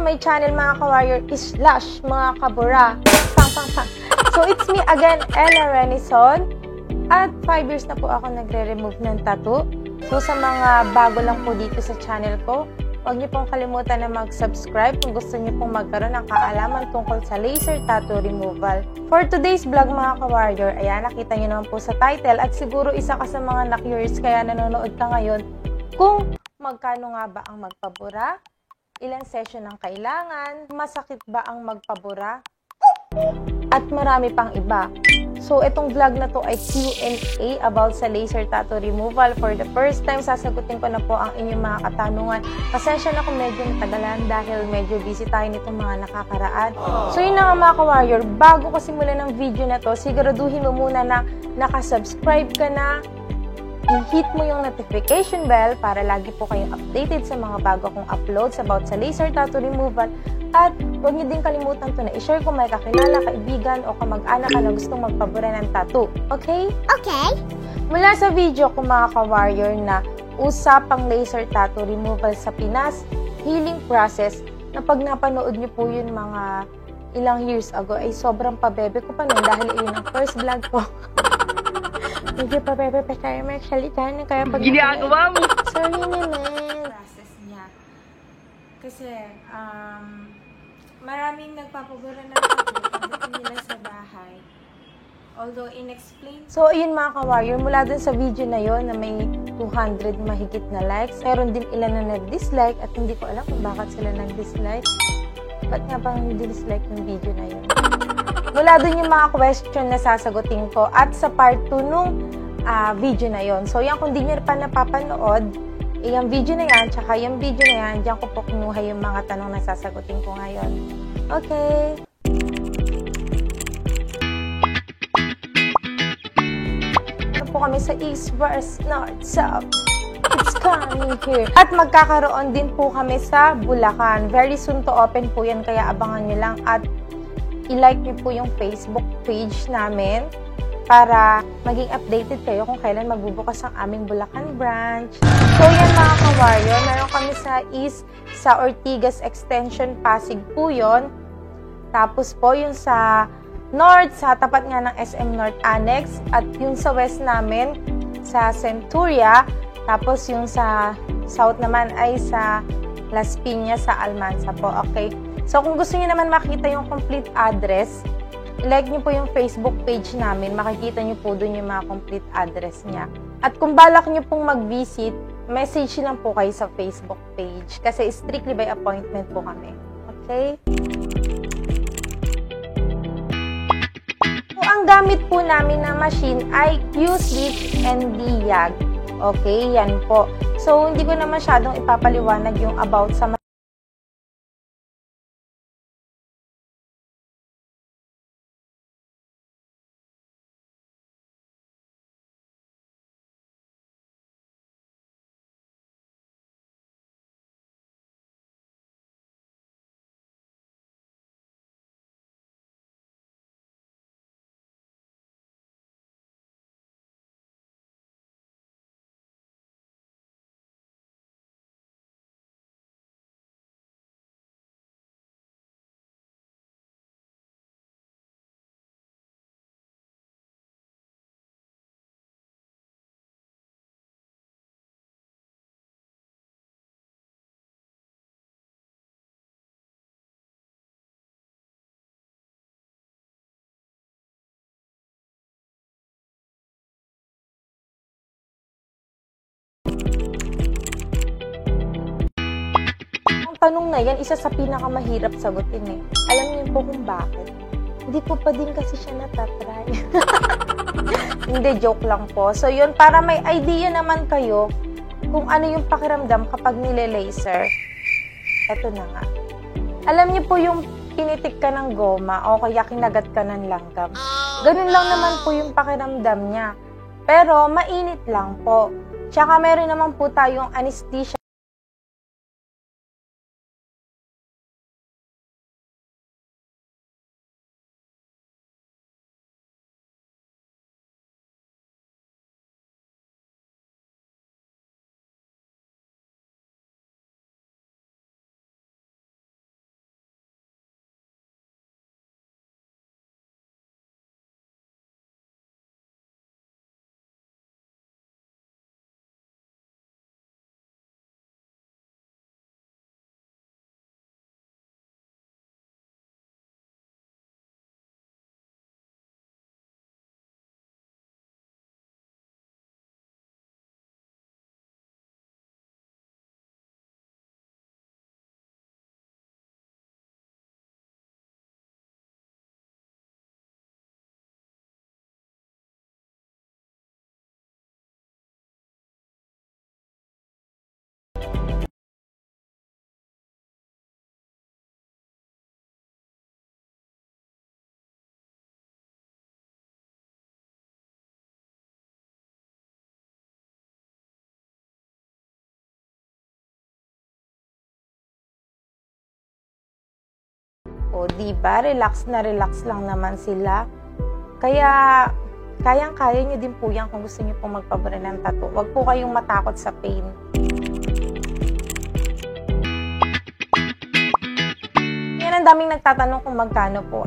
my channel mga ka-warrior slash mga kabura. Pang, pang, pang. So it's me again, Ella Renison. At 5 years na po ako nagre-remove ng tattoo. So sa mga bago lang po dito sa channel ko, huwag niyo pong kalimutan na mag-subscribe kung gusto niyo pong magkaroon ng kaalaman tungkol sa laser tattoo removal. For today's vlog mga ka-warrior, ayan, nakita niyo naman po sa title at siguro isa ka sa mga na-curious kaya nanonood ka ngayon kung magkano nga ba ang magpabura, ilang session ang kailangan, masakit ba ang magpabura, at marami pang iba. So, itong vlog na to ay Q&A about sa laser tattoo removal. For the first time, sasagutin ko na po ang inyong mga katanungan. Pasensya na kung medyo natagalan dahil medyo busy tayo nitong mga nakakaraan. So, yun na nga mga ka-warrior, bago ko simulan ng video na to, siguraduhin mo muna na nakasubscribe ka na, i-hit mo yung notification bell para lagi po kayong updated sa mga bago kong uploads about sa laser tattoo removal. At huwag niyo din kalimutan to na i-share kung may kakilala, kaibigan o kamag-anak ka na gustong magpabura ng tattoo. Okay? Okay. Mula sa video ko mga ka-warrior na usapang laser tattoo removal sa Pinas, healing process, na pag napanood niyo po yun mga ilang years ago, ay sobrang pabebe ko pa nun dahil yun ang first vlog ko. Medyo pabebe pa tayo magsalita na kaya pag ginagawa mo. Sorry naman. Process niya. Kasi, maraming nagpapabura ng tattoo pagdating nila sa bahay. Although, in-explain. So, ayun mga ka-warrior, mula dun sa video na yon na may 200 mahigit na likes, meron din ilan na nag-dislike at hindi ko alam kung bakit sila nag-dislike. Ba't nga bang dislike ng video na yun? Mula dun yung mga question na sasagutin ko at sa part 2 nung video na yon. So, yan, kung di nyo pa napapanood, yung video na yan, tsaka yung video na yan, diyan ko po kinuha yung mga tanong na sasagutin ko ngayon. Okay. Ito po kami sa East vs. North, South. It's coming here. At magkakaroon din po kami sa Bulacan. Very soon to open po yan, kaya abangan nyo lang. At i-like nyo po yung Facebook page namin para maging updated kayo kung kailan magbubukas ang aming Bulacan branch. So yan mga ka-warrior, meron kami sa East, sa Ortigas Extension, Pasig po yun. Tapos po yung sa North, sa tapat nga ng SM North Annex. At yung sa West namin, sa Centuria. Tapos yung sa South naman ay sa Las Piñas, sa Almanza po. Okay? So kung gusto niyo naman makita yung complete address, like niyo po yung Facebook page namin, makikita niyo po dun yung mga complete address niya. At kung balak niyo pong mag-visit, message lang po kayo sa Facebook page kasi strictly by appointment po kami. Okay? So, ang gamit po namin na machine ay Q-Switch and Diag. Okay, yan po. So, hindi ko na masyadong ipapaliwanag yung about sa tanong na yan, isa sa pinakamahirap sagutin eh. Alam niyo po kung bakit? Hindi ko pa din kasi siya natatry. Hindi, joke lang po. So yun, para may idea naman kayo kung ano yung pakiramdam kapag nile-laser. Eto na nga. Alam niyo po yung pinitik ka ng goma o kaya kinagat ka ng langgam. Ganun lang naman po yung pakiramdam niya. Pero mainit lang po. Tsaka meron naman po tayong anesthesia O, diba? Relax lang naman sila. Kaya, kayang-kaya nyo din po yan kung gusto nyo pong magpabura ng tattoo. Huwag po kayong matakot sa pain. Yan, ang daming nagtatanong kung magkano po.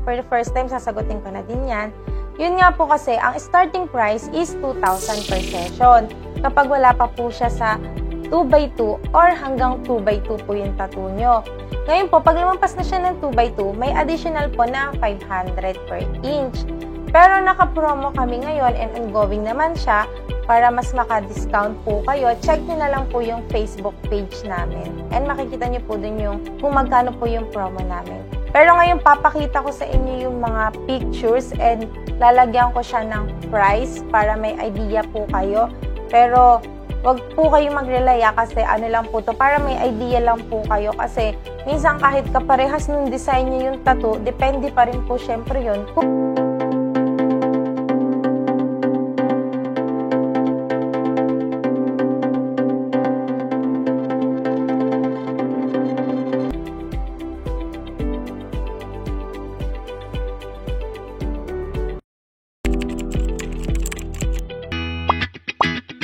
For the first time, sasagutin ko na din yan. Yun nga po kasi, ang starting price is 2,000 per session. Kapag wala pa po siya sa 2x2 or hanggang 2x2 po yung tattoo nyo. Ngayon po, pag lumampas na siya ng 2x2, may additional po na 500 per inch. Pero naka-promo kami ngayon and ongoing naman siya para mas maka-discount po kayo. Check nyo na lang po yung Facebook page namin. And makikita nyo po dun yung kung magkano po yung promo namin. Pero ngayon, papakita ko sa inyo yung mga pictures and lalagyan ko siya ng price para may idea po kayo. Pero wag po kayong magrelaya kasi ano lang po to, para may idea lang po kayo. Kasi minsan kahit kaparehas ng design nyo yung tattoo, depende pa rin po syempre yun.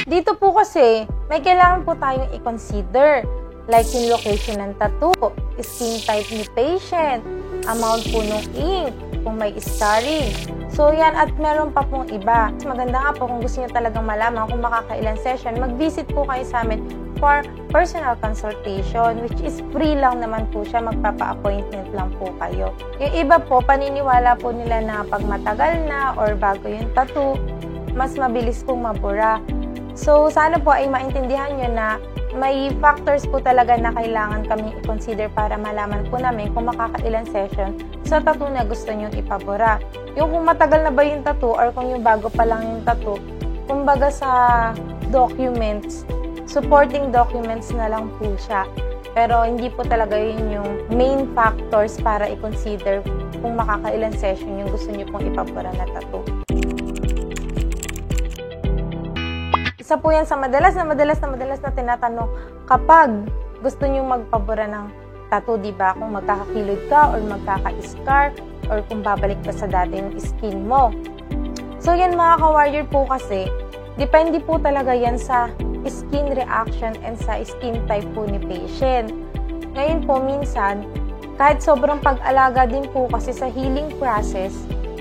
Dito po kasi, may kailangan po tayong i-consider. Like yung location ng tattoo, skin type ni patient, amount po ng ink, kung may scarring. So yan, at meron pa pong iba. Maganda nga po kung gusto niyo talagang malaman kung makakailan session, mag-visit po kayo sa amin for personal consultation, which is free lang naman po siya, magpapa-appointment lang po kayo. Yung iba po, paniniwala po nila na pag matagal na or bago yung tattoo, mas mabilis pong mabura. So, sana po ay maintindihan nyo na may factors po talaga na kailangan kaming i-consider para malaman po namin kung makakailan session sa tattoo na gusto nyong ipabura. Yung kung matagal na ba yung tattoo or kung yung bago pa lang yung tattoo, kumbaga sa documents, supporting documents na lang po siya. Pero hindi po talaga yun yung main factors para i-consider kung makakailan session yung gusto nyo pong ipabura na tattoo. Isa po yan sa madalas na tinatanong kapag gusto nyo magpabura ng tattoo, diba? Kung magkakakilod ka or magkaka-scar or kung babalik pa sa dati yung skin mo. So yan mga ka-warrior po kasi, depende po talaga yan sa skin reaction and sa skin type po ni patient. Ngayon po minsan, kahit sobrang pag-alaga din po kasi sa healing process,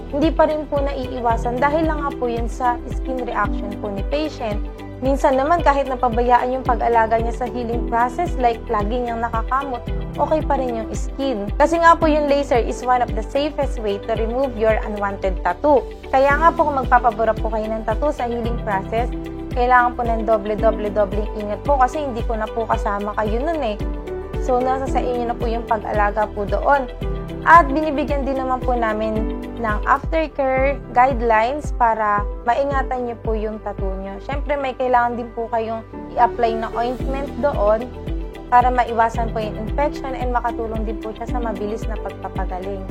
hindi pa rin po naiiwasan dahil lang nga po yun sa skin reaction po ni patient. Minsan naman kahit napabayaan yung pag-alaga niya sa healing process, like lagi niyang nakakamot, okay pa rin yung skin. Kasi nga po yung laser is one of the safest way to remove your unwanted tattoo. Kaya nga po kung magpapabura po kayo ng tattoo sa healing process, kailangan po ng doble ingat po kasi hindi ko na po kasama kayo nun eh. So nasa sa inyo na po yung pag-alaga po doon. At binibigyan din naman po namin ng aftercare guidelines para maingatan niyo po yung tattoo niyo. Siyempre may kailangan din po kayong i-apply na ointment doon para maiwasan po yung infection and makatulong din po siya sa mabilis na pagpapagaling.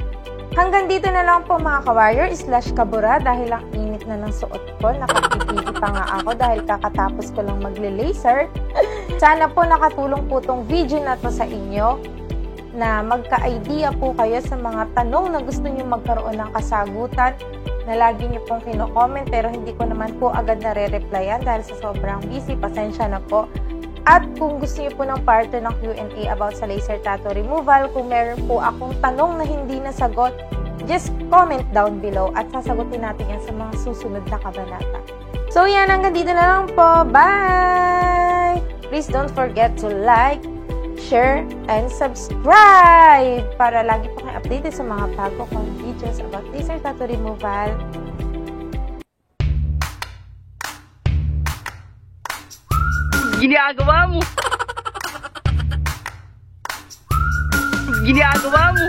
Hanggang dito na lang po mga ka-warrior / kabura dahil ang init na ng suot ko. Nakapipili pa nga ako dahil kakatapos ko lang magle-laser. Sana po nakatulong po tong video na to sa inyo na magka-idea po kayo sa mga tanong na gusto nyo magkaroon ng kasagutan na lagi nyo pong kino-comment pero hindi ko naman po agad nare-replyan dahil sa sobrang busy. Pasensya na po. At kung gusto nyo po ng part ng Q&A about sa laser tattoo removal, kung meron po akong tanong na hindi nasagot, just comment down below at sasagutin natin yan sa mga susunod na kabanata. So yan, hanggang dito na lang po. Bye! Please don't forget to like, share, and subscribe para lagi po kayo updated sa mga bago kong videos about laser tattoo removal. Ginagawa mo! Ginagawa mo!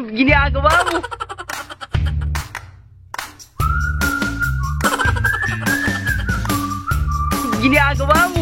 Ginagawa mo! Ginagawa mo!